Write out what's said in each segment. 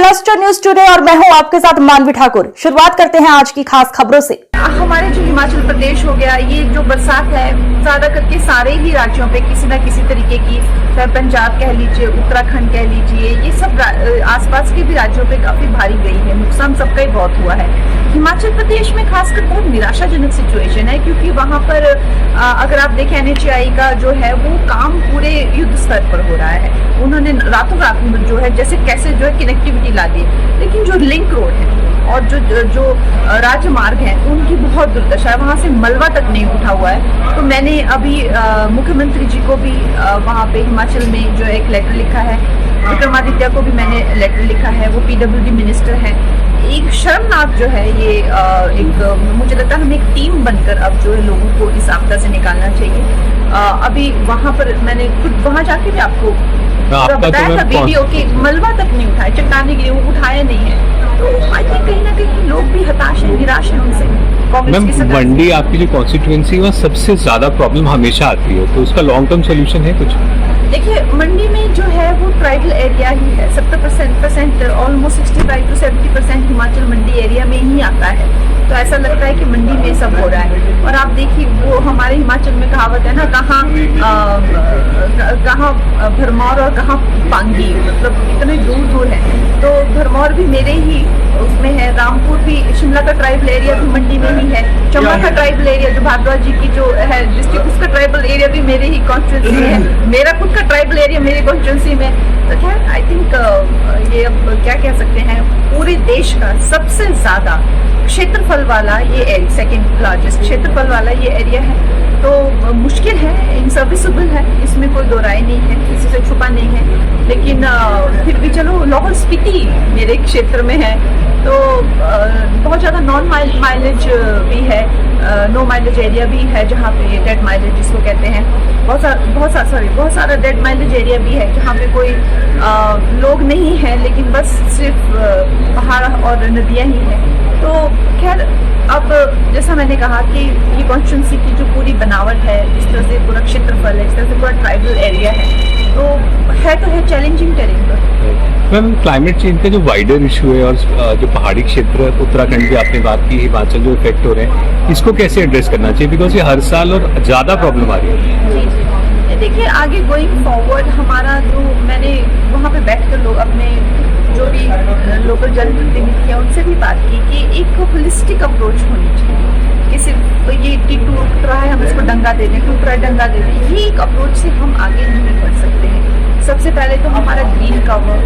Cluster news today और मैं हूं आपके साथ मानवी ठाकुर। शुरुआत करते हैं आज की खास खबरों से। हमारे जो हिमाचल प्रदेश हो गया, ये जो बरसात है ज्यादा करके सारे ही राज्यों पे किसी न किसी तरीके की, चाहे पंजाब कह लीजिए, उत्तराखंड कह लीजिए, ये सब आसपास के भी राज्यों पे काफी भारी गई है। नुकसान सबका ही बहुत हुआ है। हिमाचल प्रदेश में खासकर बहुत निराशाजनक सिचुएशन है, क्योंकि वहां पर अगर आप देखें NHAI का जो है वो काम पूरे युद्ध स्तर पर हो रहा है। उन्होंने रातों रात जो है जैसे कैसे जो है कनेक्टिविटी ला दी, लेकिन जो लिंक रोड है और जो राजमार्ग है उनकी बहुत दुर्दशा है। वहाँ से मलबा तक नहीं उठा हुआ है। तो मैंने अभी मुख्यमंत्री जी को भी वहाँ पे हिमाचल में जो एक लेटर लिखा है, विक्रमादित्य को भी मैंने लेटर लिखा है, वो PWD मिनिस्टर है। एक शर्मनाक जो है ये एक मुझे लगता है हमें एक टीम बनकर अब जो है लोगों को इस आपदा से निकालना चाहिए। अभी वहाँ पर मैंने खुद वहाँ जाके भी आपको बताया था वीडियो के मलबा तक नहीं उठाए, चट्टाने गिरी, वो उठाया नहीं है। तो आई थिंक कहीं ना कहीं लोग भी हताश हैं, निराश हैं उनसे। मैम, मंडी आपकी जो कॉन्स्टिट्यूएंसी है सबसे ज्यादा प्रॉब्लम हमेशा आती है, तो उसका लॉन्ग टर्म सोल्यूशन है कुछ? देखिए, मंडी में जो है वो ट्राइबल एरिया ही है। 70% almost 65 to 70% Himachal Mandi area में ही आता है। तो ऐसा लगता है कि मंडी में सब हो रहा है। और आप देखिए, वो हमारे हिमाचल में कहावत है ना, कहाँ भरमौर और कहाँ पांगी, मतलब इतने दूर दूर है। तो भरमौर भी मेरे ही उसमें है, रामपुर भी, शिमला का ट्राइबल एरिया भी मंडी में ही है, चंबा का ट्राइबल एरिया जो भारद्वाज जी की जो है डिस्ट्रिक्ट, उसका ट्राइबल एरिया भी मेरे ही कॉन्स्टिट्यूंसी में है, मेरा खुद का ट्राइबल एरिया मेरे कॉन्स्टिट्यूंसी में। तो खैर आई थिंक ये अब क्या कह सकते हैं, पूरे देश का सबसे ज्यादा क्षेत्रफल वाला ये सेकंड लार्जेस्ट क्षेत्रफल वाला ये एरिया है। तो मुश्किल है, इनसर्विसेबल है, इसमें कोई दो राय नहीं है, किसी से छुपा नहीं है। लेकिन फिर भी चलो, लाहौल स्पीति मेरे क्षेत्र में है, तो बहुत ज़्यादा नॉन माइलेज भी है, नो माइलेज एरिया भी है, जहाँ पे डेड माइलेज जिसको कहते हैं, बहुत सारा डेड माइलेज एरिया भी है, जहाँ पे कोई लोग नहीं है, लेकिन बस सिर्फ पहाड़ और नदियाँ ही हैं। तो खैर, अब जैसा मैंने कहा कि ये कॉन्स्टिट्यूंसी की जो पूरी बनावट है, इस तरह से पूरा क्षेत्रफल है, इस तरह से पूरा ट्राइबल एरिया है, तो है चैलेंजिंग टेरेन पर। मैम, क्लाइमेट चेंज का जो वाइडर इशू है और जो पहाड़ी क्षेत्र उत्तराखंड की आपने बात की, हिमाचल जो इफेक्ट हो रहे हैं, इसको कैसे एड्रेस करना चाहिए? बिकॉज ये हर साल और ज़्यादा प्रॉब्लम आ रही है। जी, देखिए, आगे गोइंग फॉरवर्ड हमारा जो, मैंने वहाँ पे बैठ कर लोग अपने जो भी लोकल जनप्रतिनिधि है उनसे भी बात की कि एक होलिस्टिक अप्रोच होनी चाहिए, कि सिर्फ ये टूट रहा है हम इसको डंगा दे दें, टूट रहा है डंगा दे दें, ये एक अप्रोच से हम आगे नहीं बढ़ सकते हैं। सबसे पहले तो हमारा ग्रीन कवर,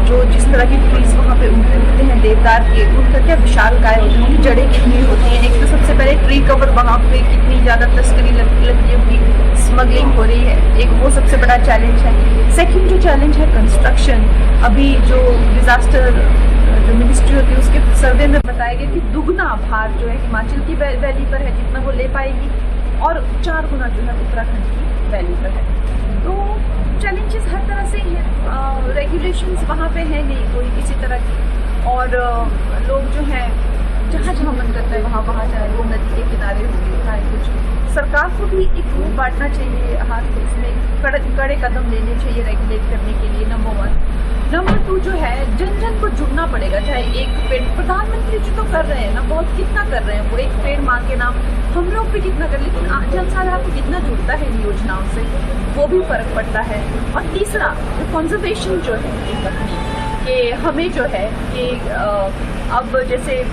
जो जिस तरह की ट्रीज वहाँ पे उगते हैं, देवदार के, उनका क्या विशालकाय होती है, उनकी जड़ें कितनी होती हैं। एक तो सबसे पहले ट्री कवर, वहाँ पे कितनी ज़्यादा तस्करी लकड़ियों की स्मगलिंग हो रही है, एक वो सबसे बड़ा चैलेंज है। सेकंड जो चैलेंज है कंस्ट्रक्शन, अभी जो डिजास्टर जो मिनिस्ट्री होती है उसके सर्वे में बताया गया कि दुगना भार जो है हिमाचल की वैली पर है, जितना वो ले पाएगी, और 4 गुना जो है उत्तराखंड की वैली पर है। तो चैलेंजेस हर तरह से हैं। रेगुलेशंस वहाँ पे है नहीं कोई किसी तरह की, और लोग जो हैं जहाँ जहाँ मन करता है वहाँ चाहे वो नदी के किनारे हो, चाहे कुछ। सरकार को भी एक रूप बांटना चाहिए, हाथ इसमें कड़े कदम लेने चाहिए रेगुलेट करने के लिए, नंबर 1। नंबर 2 जो है, जन जन को जुड़ना पड़ेगा। चाहे एक पेड़, प्रधानमंत्री जी तो कर रहे हैं ना, बहुत कितना कर रहे हैं वो, एक पेड़ माँ के नाम, हम लोग भी कितना कर, लेकिन जनसाधारण को कितना जुड़ता है इन योजनाओं से, वो भी फर्क पड़ता है। और तीसरा जो कंजर्वेशन जो है कि हमें जो है कि अब जैसे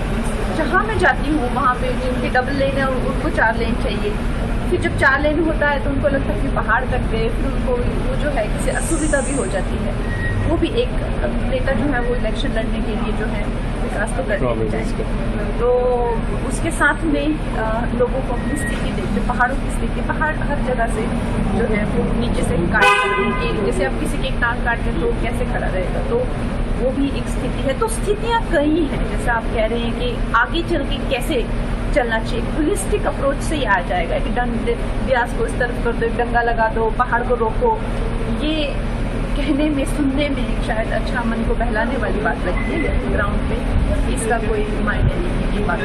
जहाँ मैं जाती हूँ वहाँ पे जिनकी डबल लेन है उनको 4 लेन चाहिए। फिर जब 4 लेन होता है तो उनको लगता है कि पहाड़ कट गए, फिर उनको वो जो है किसी असुविधा भी हो जाती है। वो भी एक नेता जो है वो इलेक्शन लड़ने के लिए जो है विकास तो करने चाहिए। तो उसके साथ में लोगों को अपनी स्थिति देखते, पहाड़ों की स्थिति, पहाड़ हर जगह से जो है वो नीचे से काट करते हैं, कि जैसे आप किसी की एक टांग काट दें तो कैसे खड़ा रहेगा, तो वो भी एक स्थिति है। तो स्थितियाँ कई हैं, जैसे आप कह रहे हैं कि आगे चल के कैसे चलना चाहिए, होलिस्टिक अप्रोच से ही आ जाएगा कि ब्यास को इस तरफ कर दो, डंगा लगा दो, पहाड़ को रोको। ये कहने में, सुनने में शायद अच्छा, मन को बहलाने वाली बात लगती है, लेकिन ग्राउंड पे इसका कोई मायने नहीं है। ये बात